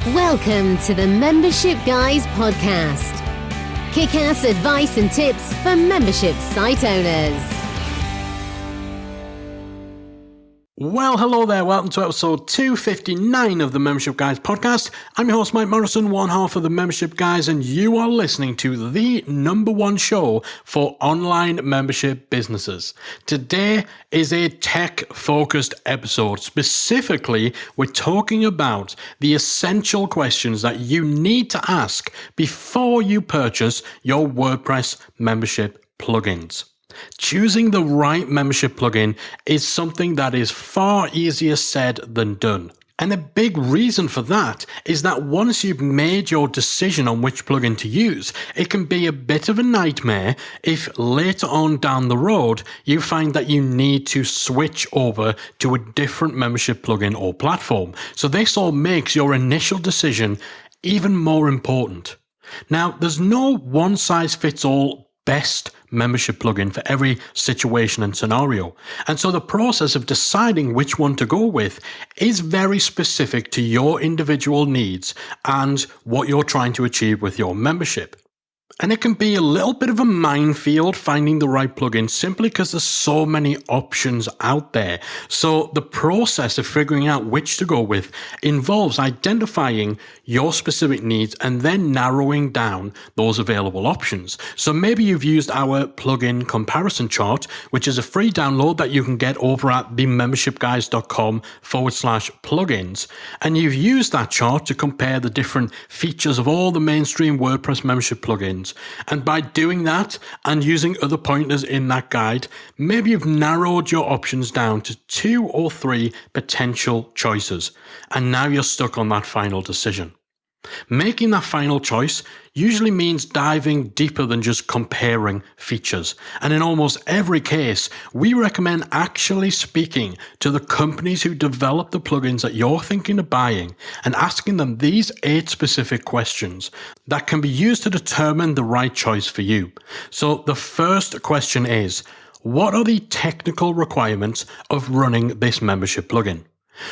Welcome to the Membership Guys podcast. Kick-ass advice and tips for membership site owners. Well, hello there. Welcome to episode 259 of the Membership Guys podcast. I'm your host, Mike Morrison, one half of the Membership Guys, and you are listening to the number one show for online membership businesses. Today is a tech-focused episode. Specifically, we're talking about the essential questions that you need to ask before you purchase your WordPress membership plugins. Choosing the right membership plugin is something that is far easier said than done. And a big reason for that is that once you've made your decision on which plugin to use, it can be a bit of a nightmare if later on down the road you find that you need to switch over to a different membership plugin or platform. So this all makes your initial decision even more important. Now, there's no one-size-fits-all best membership plugin for every situation and scenario. And so the process of deciding which one to go with is very specific to your individual needs and what you're trying to achieve with your membership. And it can be a little bit of a minefield finding the right plugin simply because there's so many options out there. So the process of figuring out which to go with involves identifying your specific needs and then narrowing down those available options. So maybe you've used our plugin comparison chart, which is a free download that you can get over at themembershipguys.com/plugins. And you've used that chart to compare the different features of all the mainstream WordPress membership plugins. And by doing that and using other pointers in that guide, maybe you've narrowed your options down to 2 or 3 potential choices. And now you're stuck on that final decision. Making that final choice usually means diving deeper than just comparing features. And in almost every case, we recommend actually speaking to the companies who develop the plugins that you're thinking of buying and asking them these 8 specific questions that can be used to determine the right choice for you. So the first question is, what are the technical requirements of running this membership plugin?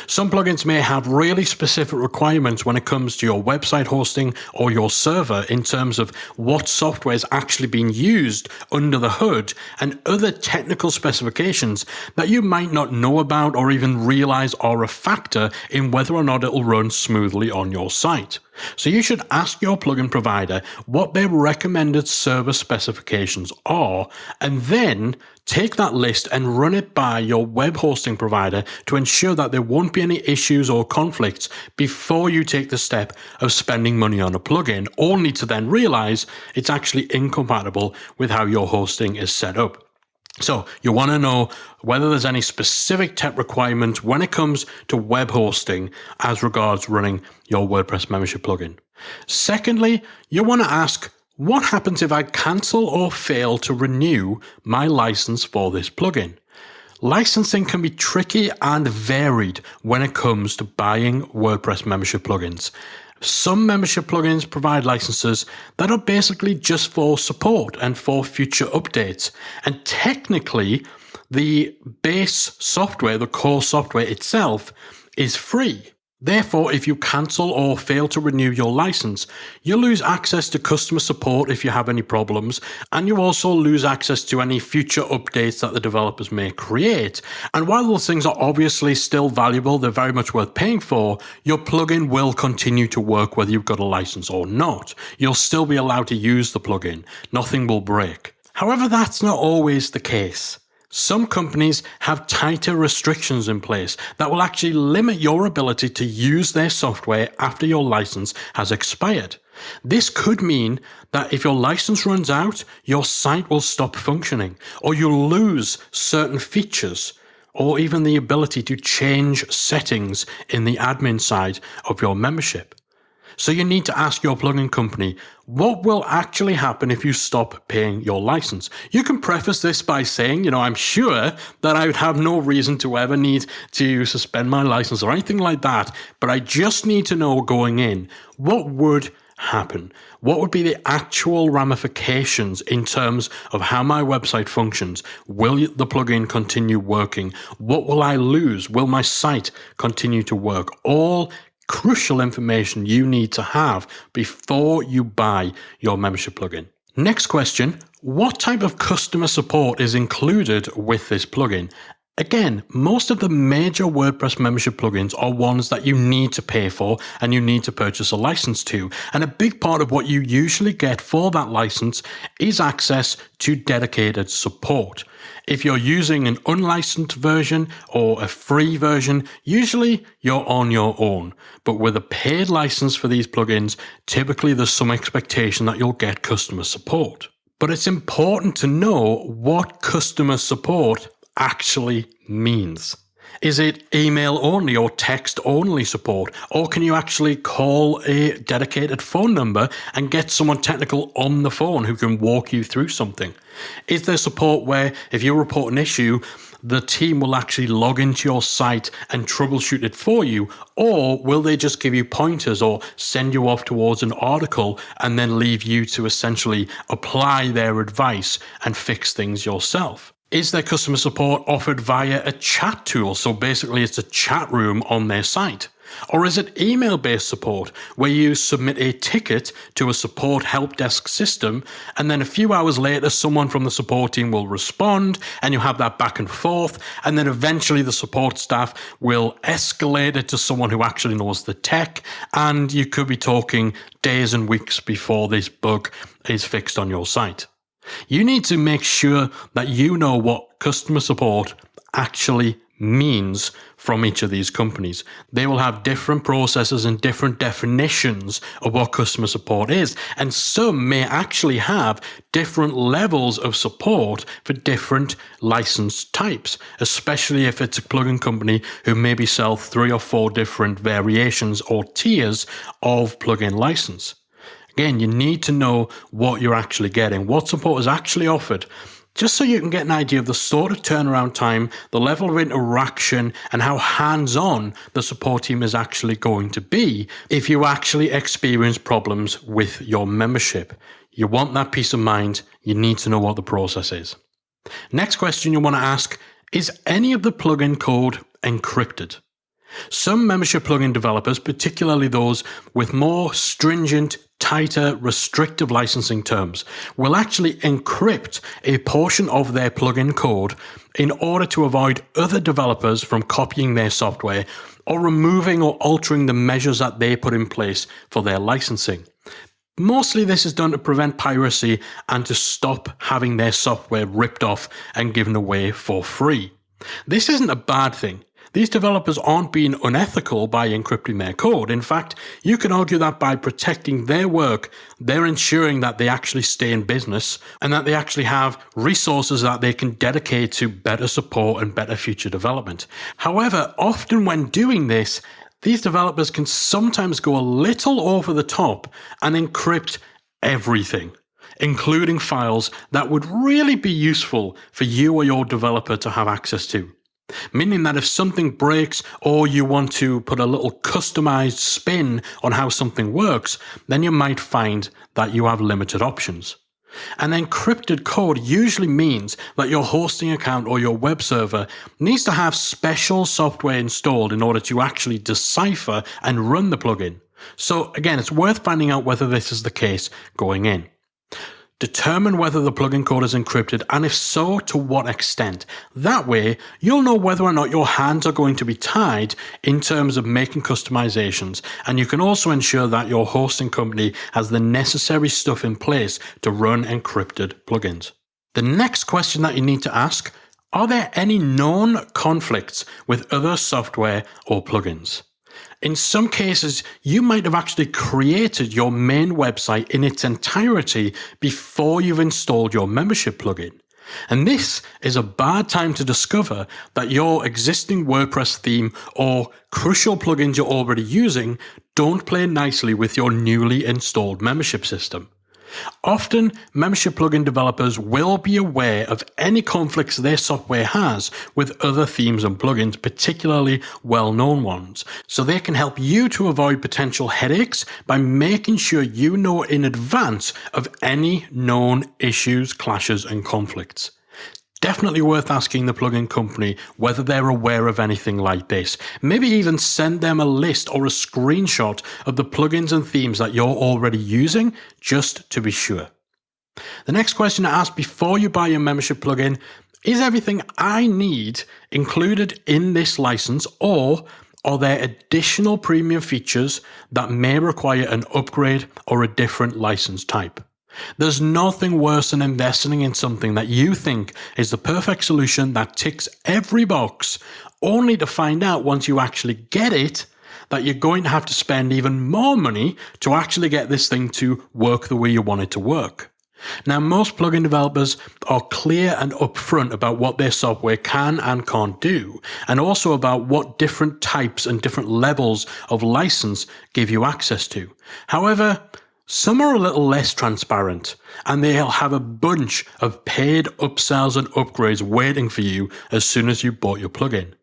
Some plugins may have really specific requirements when it comes to your website hosting or your server in terms of what software is actually being used under the hood and other technical specifications that you might not know about or even realize are a factor in whether or not it'll run smoothly on your site. So you should ask your plugin provider what their recommended server specifications are, and then take that list and run it by your web hosting provider to ensure that there won't be any issues or conflicts before you take the step of spending money on a plugin, only to then realize it's actually incompatible with how your hosting is set up. So you want to know whether there's any specific tech requirements when it comes to web hosting as regards running your WordPress membership plugin. Secondly, you want to ask, what happens if I cancel or fail to renew my license for this plugin? Licensing can be tricky and varied when it comes to buying WordPress membership plugins. Some membership plugins provide licenses that are basically just for support and for future updates. And technically, the base software, the core software itself, is free. Therefore, if you cancel or fail to renew your license, you lose access to customer support if you have any problems, and you also lose access to any future updates that the developers may create. And while those things are obviously still valuable, they're very much worth paying for, your plugin will continue to work whether you've got a license or not. You'll still be allowed to use the plugin. Nothing will break. However, that's not always the case. Some companies have tighter restrictions in place that will actually limit your ability to use their software after your license has expired. This could mean that if your license runs out, your site will stop functioning, or you'll lose certain features, or even the ability to change settings in the admin side of your membership. So you need to ask your plugin company, what will actually happen if you stop paying your license? You can preface this by saying, I'm sure that I would have no reason to ever need to suspend my license or anything like that, but I just need to know going in, what would happen? What would be the actual ramifications in terms of how my website functions? Will the plugin continue working? What will I lose? Will my site continue to work? All crucial information you need to have before you buy your membership plugin. Next question, what type of customer support is included with this plugin? Again, most of the major WordPress membership plugins are ones that you need to pay for and you need to purchase a license to. And a big part of what you usually get for that license is access to dedicated support. If you're using an unlicensed version or a free version, usually you're on your own. But with a paid license for these plugins, typically there's some expectation that you'll get customer support. But it's important to know what customer support actually means. Is it email only or text only support? Or can you actually call a dedicated phone number and get someone technical on the phone who can walk you through something? Is there support where if you report an issue, the team will actually log into your site and troubleshoot it for you? Or will they just give you pointers or send you off towards an article and then leave you to essentially apply their advice and fix things yourself? Is their customer support offered via a chat tool? So basically it's a chat room on their site. Or is it email-based support where you submit a ticket to a support help desk system and then a few hours later someone from the support team will respond and you have that back and forth and then eventually the support staff will escalate it to someone who actually knows the tech and you could be talking days and weeks before this bug is fixed on your site. You need to make sure that you know what customer support actually means from each of these companies. They will have different processes and different definitions of what customer support is, and some may actually have different levels of support for different license types, especially if it's a plugin company who maybe sell 3 or 4 different variations or tiers of plugin license. Again, you need to know what you're actually getting, what support is actually offered, just so you can get an idea of the sort of turnaround time, the level of interaction, and how hands-on the support team is actually going to be if you actually experience problems with your membership. You want that peace of mind. You need to know what the process is. Next question you want to ask, is any of the plugin code encrypted? Some membership plugin developers, particularly those with more stringent, tighter, restrictive licensing terms, will actually encrypt a portion of their plugin code in order to avoid other developers from copying their software or removing or altering the measures that they put in place for their licensing. Mostly this is done to prevent piracy and to stop having their software ripped off and given away for free. This isn't a bad thing. These developers aren't being unethical by encrypting their code. In fact, you can argue that by protecting their work, they're ensuring that they actually stay in business and that they actually have resources that they can dedicate to better support and better future development. However, often when doing this, these developers can sometimes go a little over the top and encrypt everything, including files that would really be useful for you or your developer to have access to. Meaning that if something breaks or you want to put a little customized spin on how something works, then you might find that you have limited options. An encrypted code usually means that your hosting account or your web server needs to have special software installed in order to actually decipher and run the plugin. So again, it's worth finding out whether this is the case going in. Determine whether the plugin code is encrypted, and if so, to what extent. That way, you'll know whether or not your hands are going to be tied in terms of making customizations, and you can also ensure that your hosting company has the necessary stuff in place to run encrypted plugins. The next question that you need to ask, are there any known conflicts with other software or plugins? In some cases, you might have actually created your main website in its entirety before you've installed your membership plugin. And this is a bad time to discover that your existing WordPress theme or crucial plugins you're already using don't play nicely with your newly installed membership system. Often, membership plugin developers will be aware of any conflicts their software has with other themes and plugins, particularly well-known ones, so they can help you to avoid potential headaches by making sure you know in advance of any known issues, clashes, and conflicts. definitely worth asking the plugin company whether they're aware of anything like this. Maybe even send them a list or a screenshot of the plugins and themes that you're already using, just to be sure. The next question to ask before you buy your membership plugin: is everything I need included in this license, or are there additional premium features that may require an upgrade or a different license type? There's nothing worse than investing in something that you think is the perfect solution that ticks every box, only to find out once you actually get it that you're going to have to spend even more money to actually get this thing to work the way you want it to work. Now, most plugin developers are clear and upfront about what their software can and can't do, and also about what different types and different levels of license give you access to. However, some are a little less transparent, and they'll have a bunch of paid upsells and upgrades waiting for you as soon as you bought your plugin.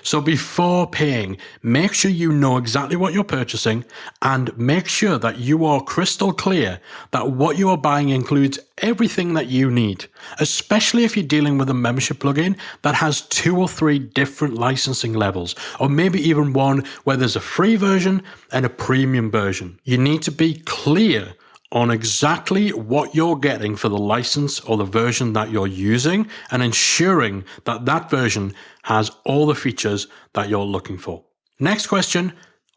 So before paying, make sure you know exactly what you're purchasing, and make sure that you are crystal clear that what you are buying includes everything that you need, especially if you're dealing with a membership plugin that has 2 or 3 different licensing levels, or maybe even one where there's a free version and a premium version. You need to be clear on exactly what you're getting for the license or the version that you're using, and ensuring that that version has all the features that you're looking for. Next question: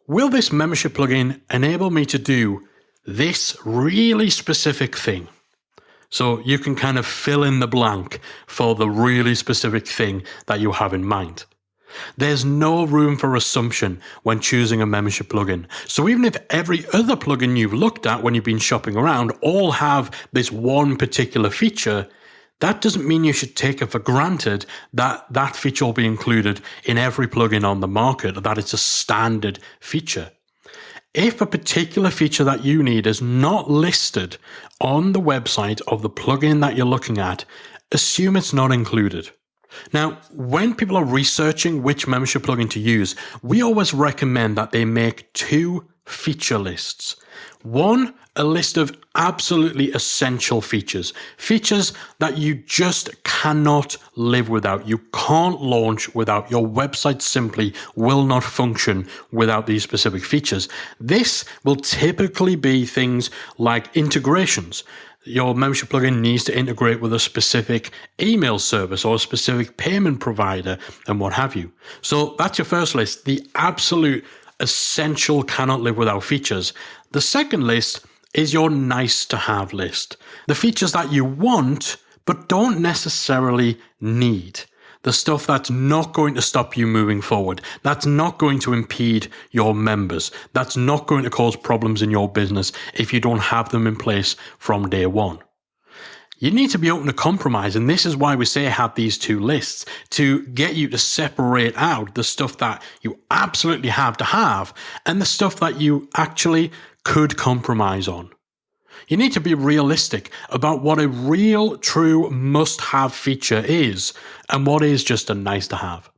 will this membership plugin enable me to do this really specific thing? So you can kind of fill in the blank for the really specific thing that you have in mind. There's no room for assumption when choosing a membership plugin. So even if every other plugin you've looked at when you've been shopping around all have this one particular feature, that doesn't mean you should take it for granted that that feature will be included in every plugin on the market, that it's a standard feature. If a particular feature that you need is not listed on the website of the plugin that you're looking at, assume it's not included. Now, when people are researching which membership plugin to use, we always recommend that they make 2 feature lists. One, a list of absolutely essential features. Features that you just cannot live without. You can't launch without. Your website simply will not function without these specific features. This will typically be things like integrations. Your membership plugin needs to integrate with a specific email service or a specific payment provider and what have you. So that's your first list, the absolute essential cannot live without features. The second list is your nice to have list. The features that you want but don't necessarily need. The stuff that's not going to stop you moving forward, that's not going to impede your members, that's not going to cause problems in your business if you don't have them in place from day one. You need to be open to compromise, and this is why we say have these 2 lists, to get you to separate out the stuff that you absolutely have to have and the stuff that you actually could compromise on. You need to be realistic about what a real, true must-have feature is and what is just a nice-to-have.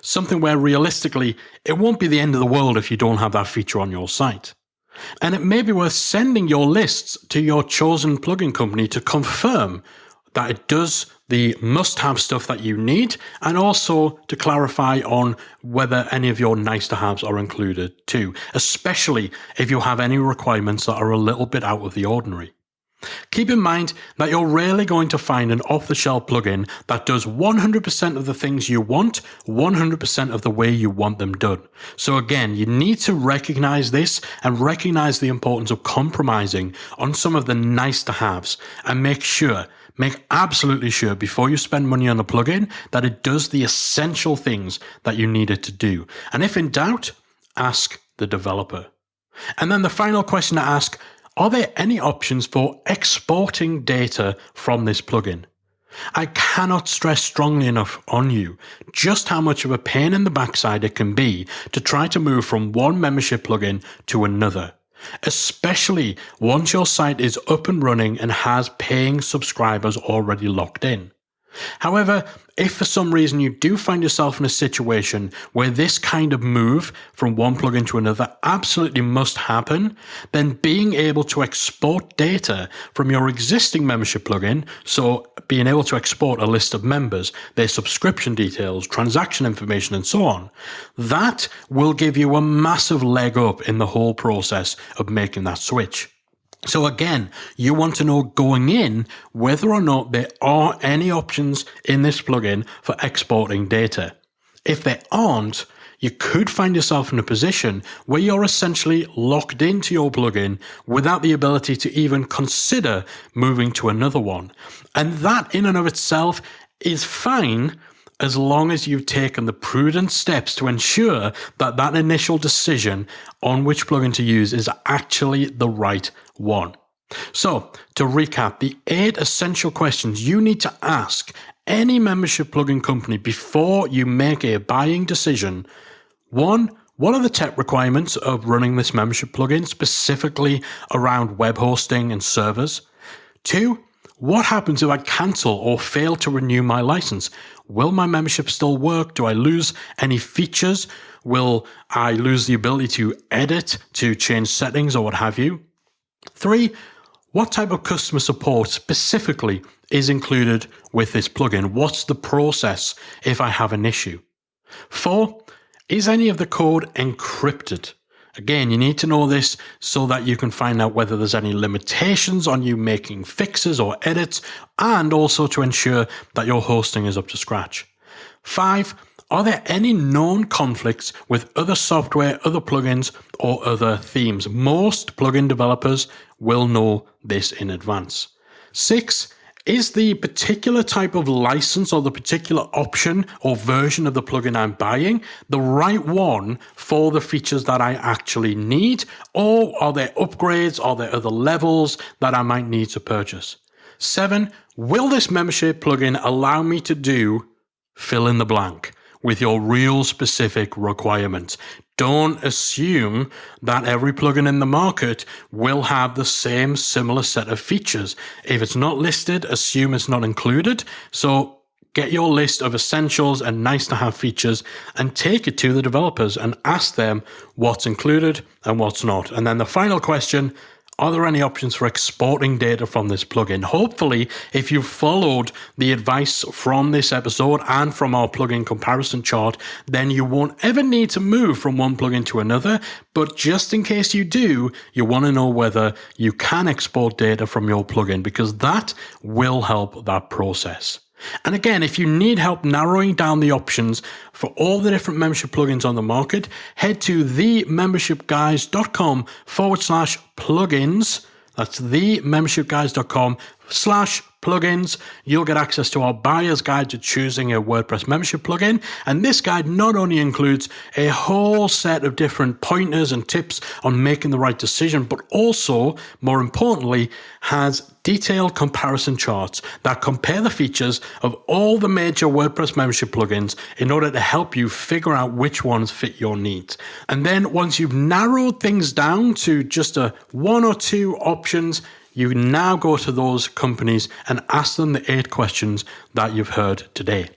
Something where realistically, it won't be the end of the world if you don't have that feature on your site. And it may be worth sending your lists to your chosen plugin company to confirm that it does the must-have stuff that you need, and also to clarify on whether any of your nice-to-haves are included too, especially if you have any requirements that are a little bit out of the ordinary. Keep in mind that you're rarely going to find an off-the-shelf plugin that does 100% of the things you want, 100% of the way you want them done. So again, you need to recognize this and recognize the importance of compromising on some of the nice-to-haves, and make absolutely sure before you spend money on a plugin that it does the essential things that you need it to do. And if in doubt, ask the developer. And then the final question to ask: are there any options for exporting data from this plugin? I cannot stress strongly enough on you just how much of a pain in the backside it can be to try to move from one membership plugin to another, especially once your site is up and running and has paying subscribers already locked in. However, if for some reason you do find yourself in a situation where this kind of move from one plugin to another absolutely must happen, then being able to export data from your existing membership plugin, so being able to export a list of members, their subscription details, transaction information, and so on, that will give you a massive leg up in the whole process of making that switch. So again, you want to know going in whether or not there are any options in this plugin for exporting data. If there aren't, you could find yourself in a position where you're essentially locked into your plugin without the ability to even consider moving to another one. And that in and of itself is fine, as long as you've taken the prudent steps to ensure that that initial decision on which plugin to use is actually the right one. So, to recap, the 8 essential questions you need to ask any membership plugin company before you make a buying decision. 1. What are the tech requirements of running this membership plugin, specifically around web hosting and servers? 2. What happens if I cancel or fail to renew my license? Will my membership still work? Do I lose any features? Will I lose the ability to edit, to change settings or what have you? 3. What type of customer support specifically is included with this plugin? What's the process if I have an issue? 4. Is any of the code encrypted? Again, you need to know this so that you can find out whether there's any limitations on you making fixes or edits, and also to ensure that your hosting is up to scratch. 5. Are there any known conflicts with other software, other plugins, or other themes? Most plugin developers will know this in advance. 6. Is the particular type of license or the particular option or version of the plugin I'm buying the right one for the features that I actually need? Or are there upgrades? Are there other levels that I might need to purchase? 7. Will this membership plugin allow me to do fill in the blank with your real specific requirements? Don't assume that every plugin in the market will have the same similar set of features. If it's not listed, assume it's not included. So get your list of essentials and nice to have features and take it to the developers and ask them what's included and what's not. And then the final question, are there any options for exporting data from this plugin? Hopefully, if you've followed the advice from this episode and from our plugin comparison chart, then you won't ever need to move from one plugin to another. But just in case you do, you want to know whether you can export data from your plugin, because that will help that process. And again, if you need help narrowing down the options for all the different membership plugins on the market, head to themembershipguys.com/plugins. That's themembershipguys.com/plugins. You'll get access to our buyer's guide to choosing a WordPress membership plugin. And this guide not only includes a whole set of different pointers and tips on making the right decision, but also, more importantly, has detailed comparison charts that compare the features of all the major WordPress membership plugins in order to help you figure out which ones fit your needs. And then once you've narrowed things down to just a 1 or 2 options, you now go to those companies and ask them the 8 questions that you've heard today.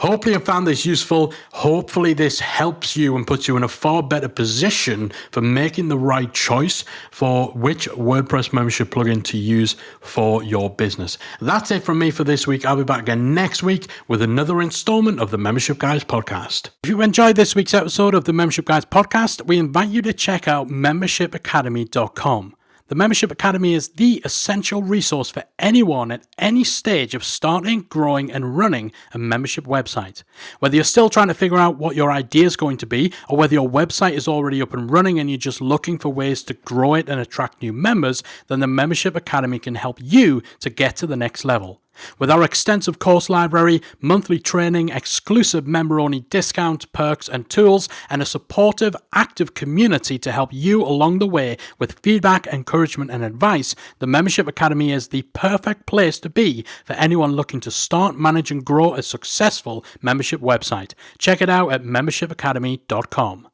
Hopefully you found this useful. Hopefully this helps you and puts you in a far better position for making the right choice for which WordPress membership plugin to use for your business. That's it from me for this week. I'll be back again next week with another installment of the Membership Guys podcast. If you enjoyed this week's episode of the Membership Guys podcast, we invite you to check out membershipacademy.com. The Membership Academy is the essential resource for anyone at any stage of starting, growing, and running a membership website. Whether you're still trying to figure out what your idea is going to be, or whether your website is already up and running and you're just looking for ways to grow it and attract new members, then the Membership Academy can help you to get to the next level. With our extensive course library, monthly training, exclusive member-only discounts, perks, and tools, and a supportive, active community to help you along the way with feedback, encouragement, and advice, the Membership Academy is the perfect place to be for anyone looking to start, manage, and grow a successful membership website. Check it out at membershipacademy.com.